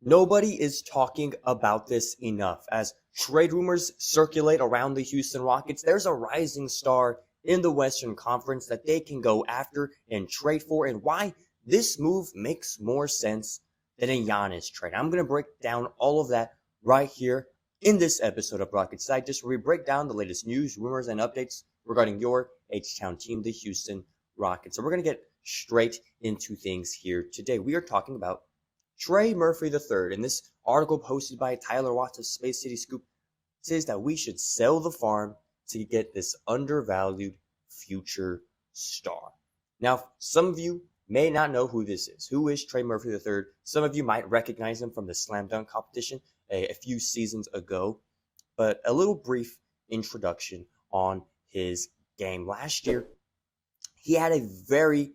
Nobody is talking about this enough. As trade rumors circulate around the Houston Rockets, there's a rising star in the Western Conference that they can go after and trade for, and why this move makes more sense than a Giannis trade. I'm going to break down all of that right here in this episode of Rockets Digest, where we break down the latest news, rumors, and updates regarding your H-Town team, the Houston Rockets. So we're going to get straight into things here today. We are talking about Trey Murphy III. And this article posted by Tyler Watts of Space City Scoop says that we should sell the farm to get this undervalued future star. Now, some of you may not know who this is. Who is Trey Murphy III? Some of you might recognize him from the slam dunk competition a few seasons ago. But a little brief introduction on his game. Last year, he had a very,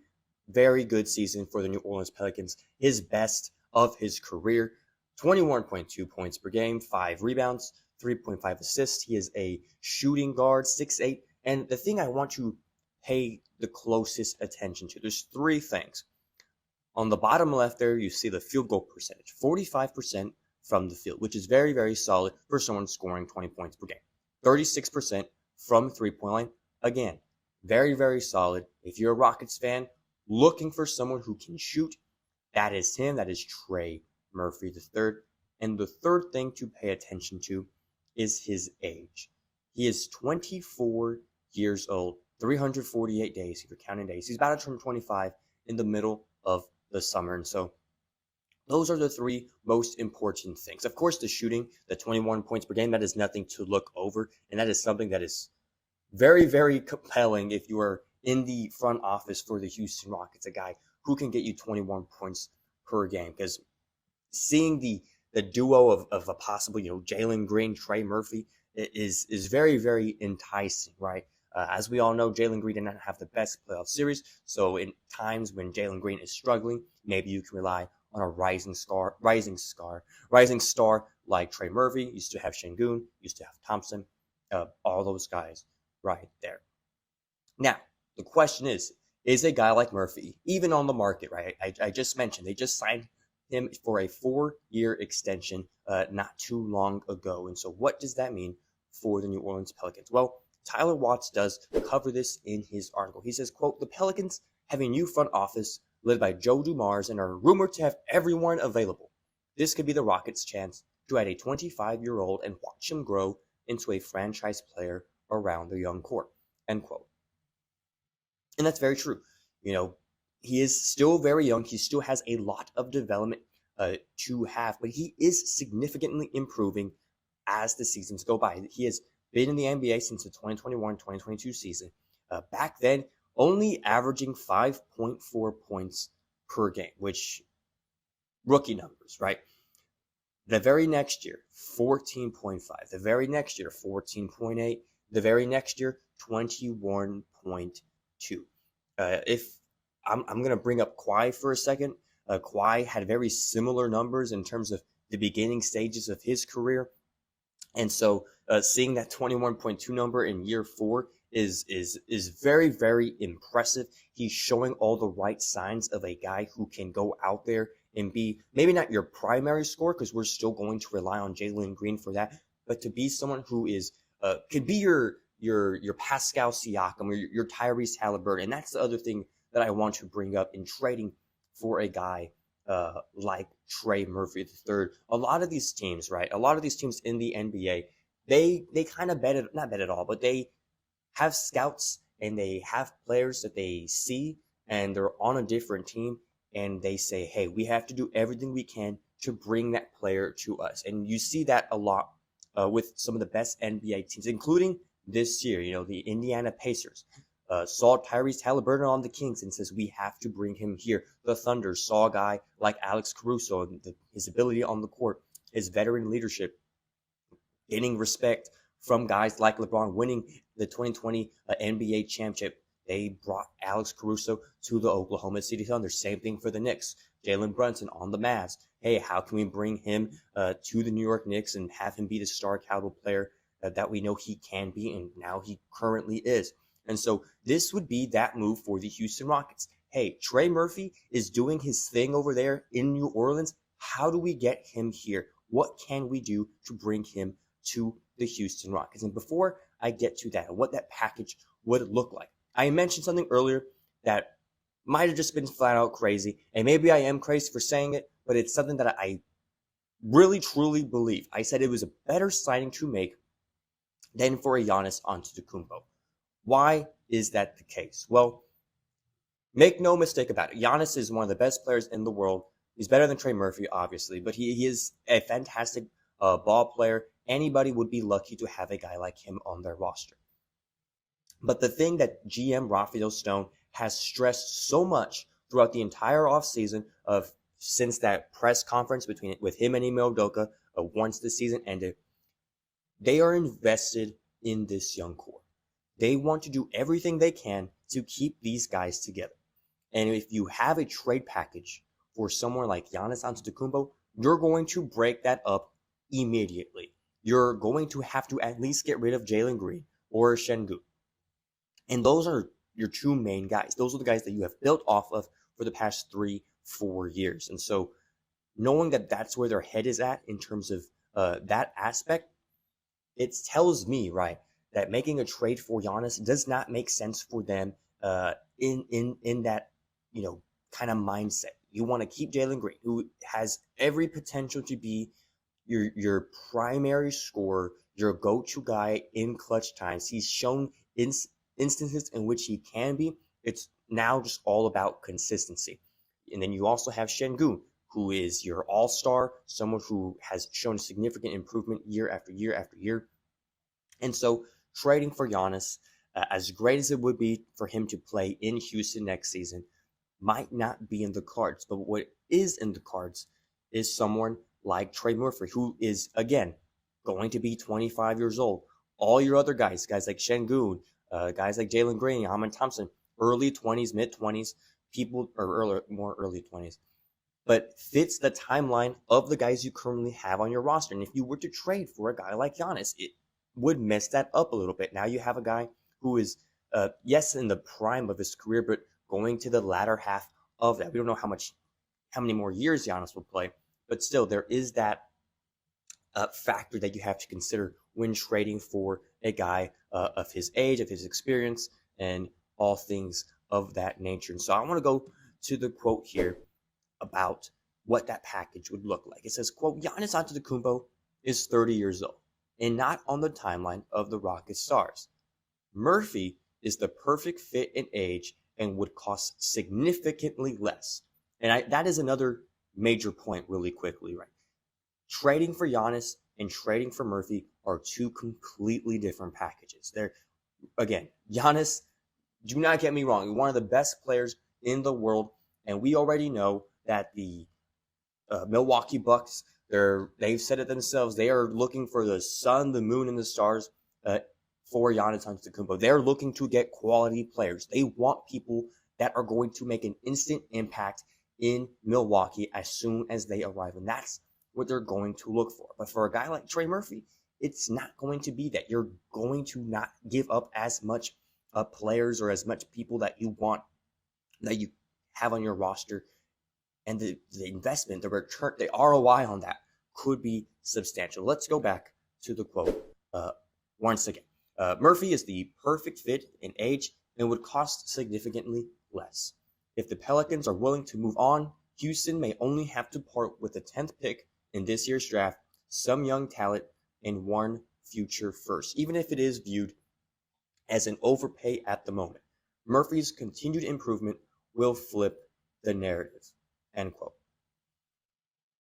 very good season for the New Orleans Pelicans. His best of his career. 21.2 points per game, 5 rebounds, 3.5 assists. He is a shooting guard, 6'8". And the thing I want to pay the closest attention to, there's 3 things. On the bottom left there, you see the field goal percentage, 45% from the field, which is very, very solid for someone scoring 20 points per game. 36% from three-point line. Again, very, very solid. If you're a Rockets fan looking for someone who can shoot, that is him. That is Trey Murphy III. And the third thing to pay attention to is his age. He is 24 years old, 348 days, if you're counting days. He's about to turn 25 in the middle of the summer. And so those are the 3 most important things. Of course, the shooting, the 21 points per game, that is nothing to look over. And that is something that is very, very compelling if you are in the front office for the Houston Rockets, a guy who can get you 21 points per game. Because seeing the duo of a possible, Jalen Green, Trey Murphy is very, very enticing, right? As we all know, Jalen Green did not have the best playoff series. So in times when Jalen Green is struggling, maybe you can rely on a rising star like Trey Murphy. Used to have Şengün, used to have Thompson, all those guys right there. Now, the question is a guy like Murphy even on the market, right? I just mentioned they just signed him for a 4-year extension not too long ago. And so what does that mean for the New Orleans Pelicans? Well, Tyler Watts does cover this in his article. He says, quote, "The Pelicans have a new front office led by Joe Dumars and are rumored to have everyone available. This could be the Rockets' chance to add a 25-year-old and watch him grow into a franchise player around their young core," end quote. And that's very true. He is still very young. He still has a lot of development to have, but he is significantly improving as the seasons go by. He has been in the NBA since the 2021-2022 season. Back then, only averaging 5.4 points per game, which rookie numbers, right? The very next year, 14.5. The very next year, 14.8. The very next year, 21.2. If I'm going to bring up Kawhi for a second. Kawhi had very similar numbers in terms of the beginning stages of his career. And so seeing that 21.2 number in year 4 is very, very impressive. He's showing all the right signs of a guy who can go out there and be maybe not your primary scorer, because we're still going to rely on Jalen Green for that, but to be someone who is could be your Pascal Siakam or your Tyrese Haliburton. And that's the other thing that I want to bring up in trading for a guy like Trey Murphy III. A lot of these teams, right? A lot of these teams in the NBA, they kind of not bet at all, but they have scouts and they have players that they see and they're on a different team and they say, hey, we have to do everything we can to bring that player to us. And you see that a lot with some of the best NBA teams, including this year, the Indiana Pacers. Saw Tyrese Haliburton on the Kings and says, we have to bring him here. The Thunder saw a guy like Alex Caruso, and his ability on the court, his veteran leadership, gaining respect from guys like LeBron, winning the 2020 NBA championship. They brought Alex Caruso to the Oklahoma City Thunder. Same thing for the Knicks. Jalen Brunson on the Mavs. Hey, how can we bring him to the New York Knicks and have him be the star caliber player that we know he can be, and now he currently is? And so this would be that move for the Houston Rockets. Hey, Trey Murphy is doing his thing over there in New Orleans. how do we get him here? What can we do to bring him to the Houston Rockets? And before I get to that, what that package would look like, I mentioned something earlier that might have just been flat out crazy, and maybe I am crazy for saying it, but it's something that I really truly believe. I said it was a better signing to make than for a Giannis Antetokounmpo. Why is that the case? Well, make no mistake about it. Giannis is one of the best players in the world. He's better than Trey Murphy, obviously, but he is a fantastic ball player. Anybody would be lucky to have a guy like him on their roster. But the thing that GM Rafael Stone has stressed so much throughout the entire offseason since that press conference with him and Ime Udoka once the season ended, they are invested in this young core. They want to do everything they can to keep these guys together. And if you have a trade package for someone like Giannis Antetokounmpo, you're going to break that up immediately. You're going to have to at least get rid of Jalen Green or Şengün. And those are your two main guys. Those are the guys that you have built off of for the past 3-4 years. And so knowing that that's where their head is at in terms of that aspect, it tells me, right, that making a trade for Giannis does not make sense for them in that, kind of mindset. You want to keep Jalen Green, who has every potential to be your primary scorer, your go-to guy in clutch times. He's shown instances in which he can be. It's now just all about consistency. And then you also have Şengün, who is your all-star, someone who has shown significant improvement year after year after year. And so trading for Giannis, as great as it would be for him to play in Houston next season, might not be in the cards. But what is in the cards is someone like Trey Murphy, who is, again, going to be 25 years old. All your other guys like Şengün, guys like Jalen Green, Amen Thompson, early 20s, mid-20s, more early 20s, but fits the timeline of the guys you currently have on your roster. And if you were to trade for a guy like Giannis, it would mess that up a little bit. Now you have a guy who is, yes, in the prime of his career, but going to the latter half of that. We don't know how many more years Giannis will play, but still there is that factor that you have to consider when trading for a guy of his age, of his experience, and all things of that nature. And so I want to go to the quote here about what that package would look like. It says, quote, Giannis Antetokounmpo is 30 years old and not on the timeline of the Rockets stars. Murphy is the perfect fit in age and would cost significantly less. And that is another major point really quickly, right? Trading for Giannis and trading for Murphy are two completely different packages. Again, Giannis, do not get me wrong, one of the best players in the world, and we already know that the Milwaukee Bucks, they've said it themselves, they are looking for the sun, the moon, and the stars for Giannis Antetokounmpo. They're looking to get quality players. They want people that are going to make an instant impact in Milwaukee as soon as they arrive, and that's what they're going to look for. But for a guy like Trey Murphy, it's not going to be that. You're going to not give up as much players or as much people that you want, that you have on your roster. And the investment, the return, the ROI on that could be substantial. Let's go back to the quote once again. Murphy is the perfect fit in age and would cost significantly less. If the Pelicans are willing to move on, Houston may only have to part with the 10th pick in this year's draft, some young talent, and one future first, even if it is viewed as an overpay at the moment. Murphy's continued improvement will flip the narrative, end quote.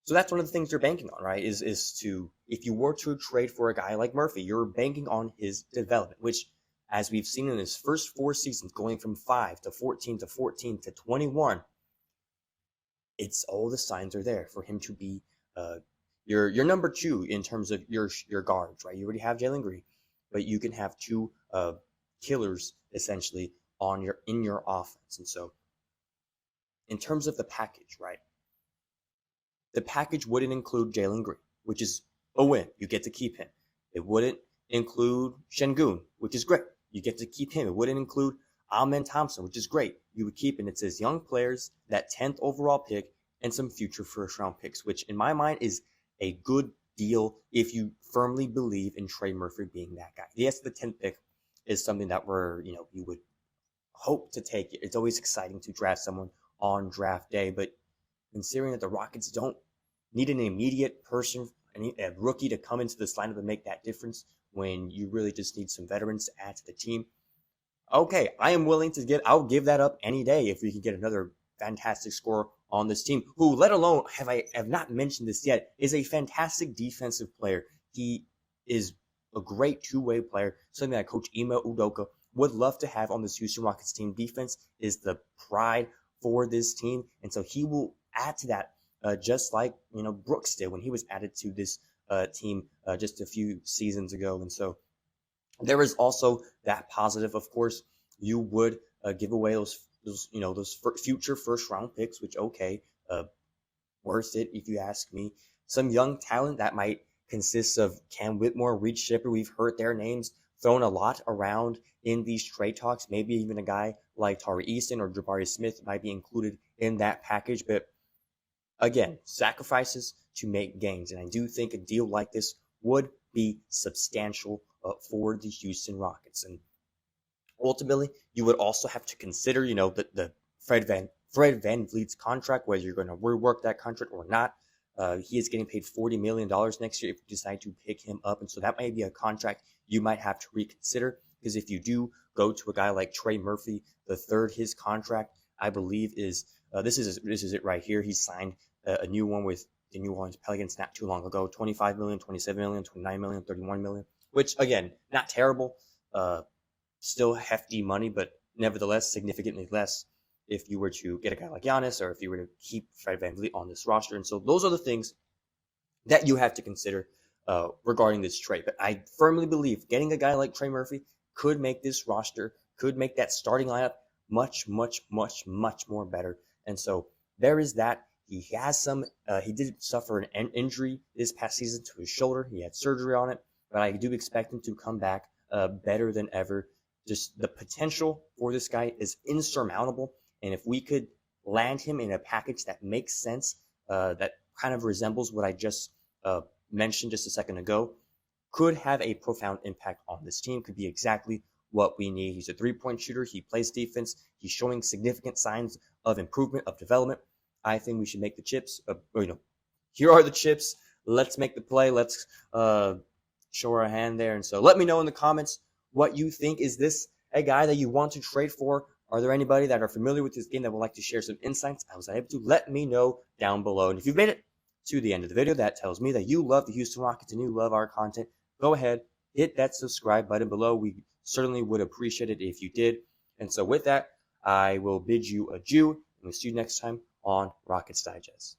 So that's one of the things you're banking on, right? Is to, if you were to trade for a guy like Murphy, you're banking on his development, which, as we've seen in his first 4 seasons, going from 5 to 14 to 14 to 21, it's all the signs are there for him to be your number 2 in terms of your guards, right? You already have Jalen Green, but you can have 2 killers essentially in your offense. And so, in terms of the package, right? The package wouldn't include Jalen Green, which is a win. You get to keep him. It wouldn't include Şengün, which is great. You get to keep him. It wouldn't include Amen Thompson, which is great. You would keep, and it says young players, that 10th overall pick, and some future first-round picks, which in my mind is a good deal if you firmly believe in Trey Murphy being that guy. Yes, the 10th pick is something that you would hope to take. It's always exciting to draft someone on draft day, but considering that the Rockets don't need an immediate person, a rookie to come into this lineup and make that difference when you really just need some veterans to add to the team. Okay, I am willing to I'll give that up any day if we can get another fantastic scorer on this team, who, let alone, have not mentioned this yet, is a fantastic defensive player. He is a great two-way player, something that Coach Ime Udoka would love to have on this Houston Rockets team. Defense is the pride for this team, and so he will add to that, just like Brooks did when he was added to this team just a few seasons ago. And so there is also that positive. Of course, you would give away those future first round picks, which worth it if you ask me. Some young talent that might consist of Cam Whitmore, Reed Shepard. We've heard their names thrown a lot around in these trade talks. Maybe even a guy like Tari Easton or Jabari Smith might be included in that package. But again, sacrifices to make gains. And I do think a deal like this would be substantial for the Houston Rockets. And ultimately, you would also have to consider, the Fred VanVleet's contract, whether you're going to rework that contract or not. He is getting paid $40 million next year if you decide to pick him up. And so that might be a contract you might have to reconsider, because if you do go to a guy like Trey Murphy III, his contract, I believe, is this is it right here. He signed a new one with the New Orleans Pelicans not too long ago. $25 million, $27 million, $29 million, $31 million, which, again, not terrible. Still hefty money, but nevertheless significantly less if you were to get a guy like Giannis, or if you were to keep Fred VanVleet on this roster. And so those are the things that you have to consider regarding this trade. But I firmly believe getting a guy like Trey Murphy could make this roster, could make that starting lineup much, much, much, much more better. And so there is that. He did suffer an injury this past season to his shoulder. He had surgery on it, but I do expect him to come back better than ever. Just the potential for this guy is insurmountable. And if we could land him in a package that makes sense, that kind of resembles what I just mentioned just a second ago, could have a profound impact on this team, could be exactly what we need. He's a three-point shooter. He plays defense. He's showing significant signs of improvement, of development. I think we should make the chips. Here are the chips. Let's make the play. Let's show our hand there. And so let me know in the comments what you think. Is this a guy that you want to trade for? Are there anybody that are familiar with this game that would like to share some insights? I was able to. Let me know down below. And if you've made it to the end of the video, that tells me that you love the Houston Rockets and you love our content. Go ahead, hit that subscribe button below. We certainly would appreciate it if you did. And so with that, I will bid you adieu, and we'll see you next time on Rockets Digest.